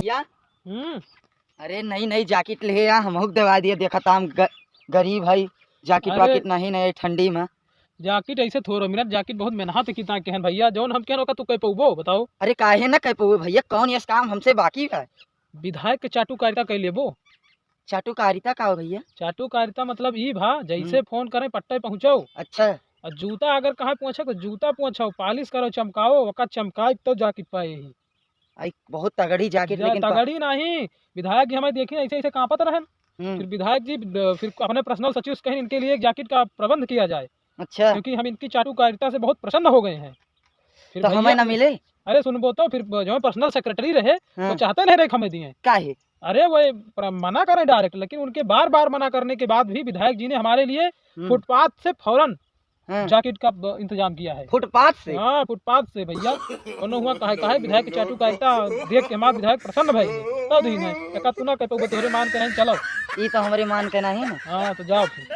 या अरे नई नई जैकेट ले या हमहू दवा दिए देखा ताम गरीब है जैकेट अरे वाकेट नहीं नहीं ठंडी में। जैकेट ऐसे थोड़ो मिनट, जैकेट बहुत मेहनत की ता कहन भैया, जौन हम कहन तू कह पउबो बताओ। अरे काहे ना कह पाओ भैया, कौन ये काम हमसे बाकी है। विधायक के चाटुकारिता कह लेबो। चाटुकारिता का हो भैया? चाटुकारिता मतलब ई भा जैसे फोन करे पट्टे पहुँचो, अच्छा। और जूता अगर कहाँ पहुँचे तो जूता पहुँचाओ, पालिश करो, चमकाओ, वक़्त चमकाए तो जैकेट पाए ही। आई बहुत तगड़ी जैकेट लेकिन तगड़ी नहीं, विधायक जी हमें देखी ऐसे ऐसे कांपत रहन। फिर विधायक जी फिर अपने पर्सनल सचिव से कहें इनके लिए एक जैकेट का प्रबंध किया जाए। अच्छा। क्योंकि हम इनकी चाटुकारिता से बहुत प्रसन्न हो गए हैं। फिर तो हमें ना मिले? अरे सुनबो तो फिर जो पर्सनल सेक्रेटरी रहे वो चाहते नहीं रहे हमें दिए। काहे? अरे वो मना करें डायरेक्ट, लेकिन उनके बार बार मना करने के बाद भी विधायक जी ने हमारे लिए फुटपाथ से फौरन जैकेट का इंतजाम किया है। फुटपाथ से? हाँ फुटपाथ से भैया। कोनो हुआ काहे विधायक की चाटुकारिता देख के हमारे विधायक प्रसन्न भाई तब ही नहीं तू ना कह तोरे मान के नहीं चलो। ये तो हमारे मान के नहीं ना। हाँ तो जाओ फिर।